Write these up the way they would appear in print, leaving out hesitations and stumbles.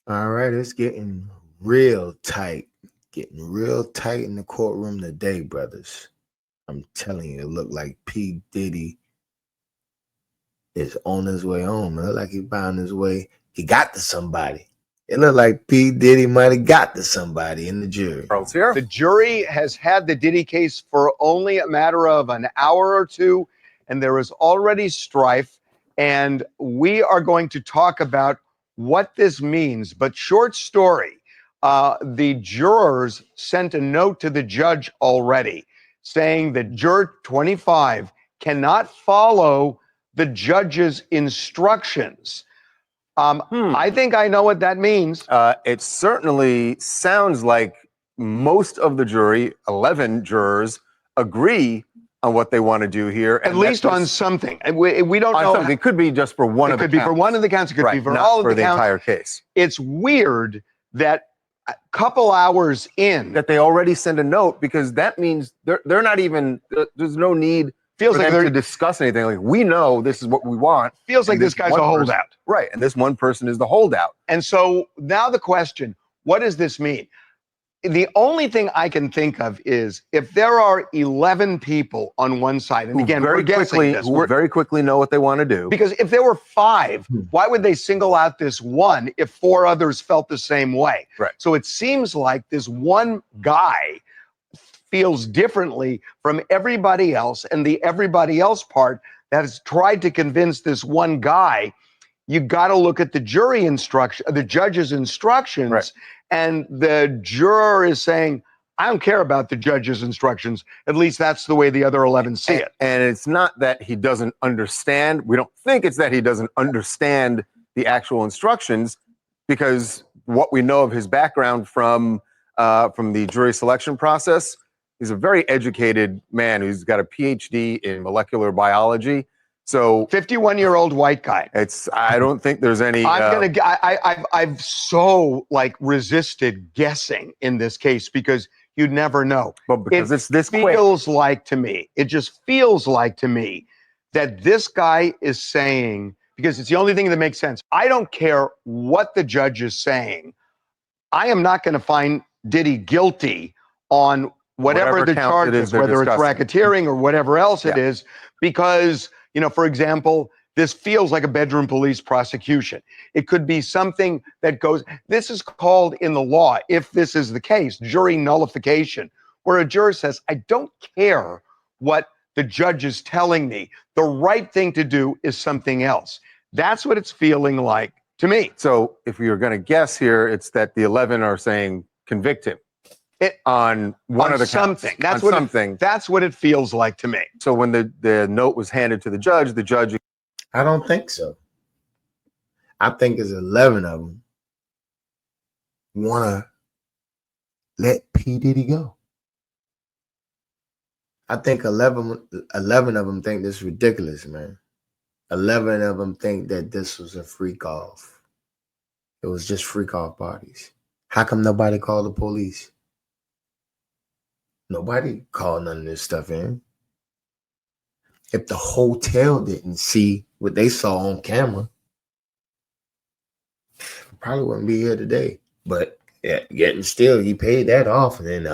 All right, it's getting real tight. Getting real tight in the courtroom today, brothers. I'm telling you, it looked like P. Diddy is on his way home. It looked like he found his way. He got to somebody. It looked like P. Diddy might have got to somebody in the jury. Here. The jury has had the Diddy case for only a matter of an hour or two, and there is already strife. And we are going to talk about what this means. But short story, the jurors sent a note to the judge already saying that juror 25 cannot follow the judge's instructions. I think I know what that means. It certainly sounds like most of the jury, 11 jurors, agree on what they want to do here. At least on something. We don't know. Something. It could be just for one of the counts. It could be for one of the counts. It could be for all of the counts. Entire case. It's weird that a couple hours in. That they already send a note, because that means they're not even, there's no need feels for like them to discuss anything. Like, we know this is what we want. Feels like this guy's a holdout. Right, and this one person is the holdout. And so now the question, what does this mean? The only thing I can think of is if there are 11 people on one side, and again, we're guessing this. Who very quickly know what they want to do. Because if there were 5, why would they single out this one if 4 others felt the same way? Right. So it seems like this one guy feels differently from everybody else, and the everybody else part that has tried to convince this one guy, you got to look at the jury instruction, the judge's instructions, right. And the juror is saying, I don't care about the judge's instructions. At least that's the way the other 11 see it. And it's not that he doesn't understand. We don't think it's that he doesn't understand the actual instructions, because what we know of his background from the jury selection process, he's a very educated man who's got a PhD in molecular biology. So 51-year-old white guy. I don't think there's any. I've so resisted guessing in this case, because you never know. But because it's this quick. It just feels like to me that this guy is saying, because it's the only thing that makes sense. I don't care what the judge is saying. I am not going to find Diddy guilty on whatever the charge is, whether it's racketeering or whatever else it is, because, for example, this feels like a bedroom police prosecution. It could be something that goes, this is called in the law, if this is the case, jury nullification, where a juror says, I don't care what the judge is telling me. The right thing to do is something else. That's what it's feeling like to me. So if we were going to guess here, it's that the 11 are saying convict him on one of the counts. That's what it feels like to me. So when the note was handed to the judge. I don't think so. I think it's 11 of them want to let P. Diddy go. I think 11 of them think this is ridiculous, man. 11 of them think that this was a freak off. It was just freak off parties. How come nobody called the police? Nobody called none of this stuff in. If the hotel didn't see what they saw on camera, we probably wouldn't be here today. But yet still, he paid that off, and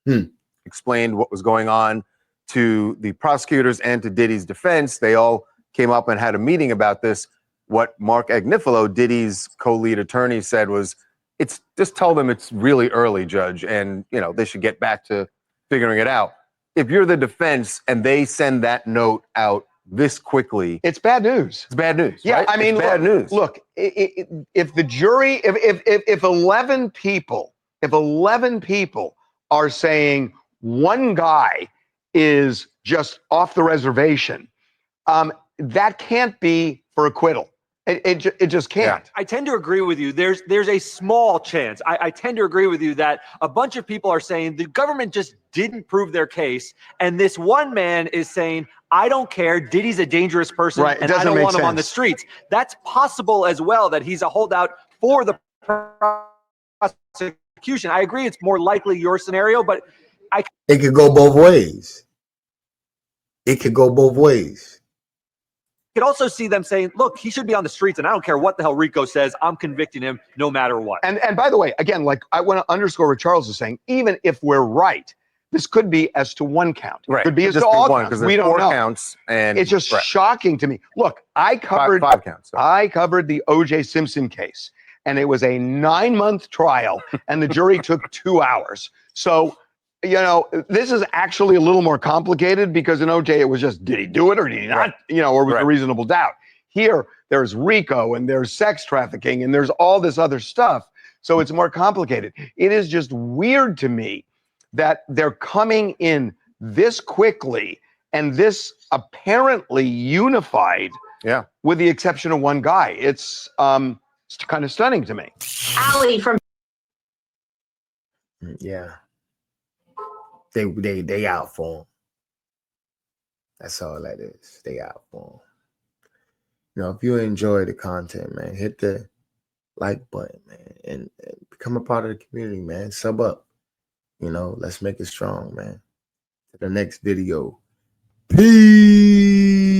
then explained what was going on to the prosecutors and to Diddy's defense. They all came up and had a meeting about this. What Mark Agnifilo, Diddy's co-lead attorney, said was, "It's just tell them it's really early, Judge, and they should get back to figuring it out." If you're the defense and they send that note out this quickly, it's bad news. It's bad news. Yeah, right? I mean, bad news. Look, if the jury, if 11 people are saying one guy is just off the reservation, that can't be for acquittal. It just can't. I tend to agree with you. There's a small chance. I tend to agree with you that a bunch of people are saying the government just didn't prove their case, and this one man is saying, I don't care, Diddy's a dangerous person, and I don't want him on the streets. That's possible as well, that he's a holdout for the prosecution. I agree it's more likely your scenario, but it could go both ways. It could go both ways. could also see them saying, look, he should be on the streets, and I don't care what the hell Rico says. I'm convicting him no matter what. And by the way, again, like I want to underscore what Charles is saying, even if we're right, this could be as to one count. Right. It could be as Just to all one, counts. because We there's don't 4 know. counts, and It's just shocking to me. Look, I covered 5 counts. So. I covered the O.J. Simpson case, and it was a 9-month trial, and the jury took 2 hours. So, you know, this is actually a little more complicated because in O.J. it was just, did he do it or did he not? Right. You know, or was Right. a reasonable doubt. Here, there's RICO and there's sex trafficking and there's all this other stuff. So it's more complicated. It is just weird to me that they're coming in this quickly and this apparently unified, with the exception of one guy. It's kind of stunning to me. Ali from Yeah. They out for him. That's all that is. They out for him. You know, if you enjoy the content, man, hit the like button, man, and become a part of the community, man. Sub up. You know, let's make it strong, man. To the next video. Peace.